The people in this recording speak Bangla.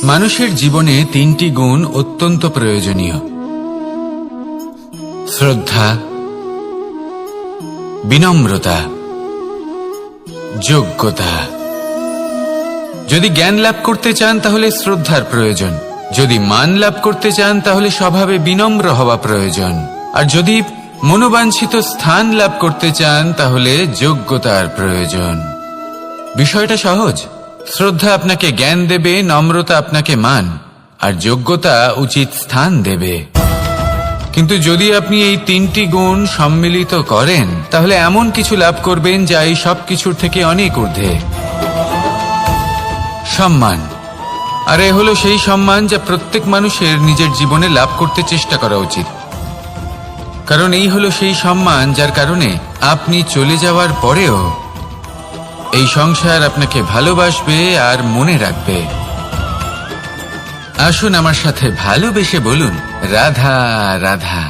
মানুষের জীবনে তিনটি গুণ অত্যন্ত প্রয়োজনীয়: শ্রদ্ধা, বিনম্রতা, যোগ্যতা। যদি জ্ঞান লাভ করতে চান তাহলে শ্রদ্ধার প্রয়োজন, যদি মান লাভ করতে চান তাহলে স্বভাবে বিনম্র হওয়া প্রয়োজন, আর যদি মনোবাঞ্ছিত স্থান লাভ করতে চান তাহলে যোগ্যতার প্রয়োজন। বিষয়টা সহজ। শ্রদ্ধা আপনাকে জ্ঞান দেবে, নম্রতা আপনাকে মান, আর যোগ্যতা উচিত স্থান দেবে। কিন্তু যদি আপনি এই তিনটি গুণ সম্মিলিত করেন তাহলে এমন কিছু লাভ করবেন যা এই সব কিছুর থেকে অনেক ঊর্ধ্বে: সম্মান। আর এ হলো সেই সম্মান যা প্রত্যেক মানুষের নিজের জীবনে লাভ করতে চেষ্টা করা উচিত, কারণ এই হলো সেই সম্মান যার কারণে আপনি চলে যাওয়ার পরেও এই সংসার আপনাকে ভালোবাসবে আর মনে রাখবে। আসুন আমার সাথে ভালোবেসে বলুন, রাধা রাধা।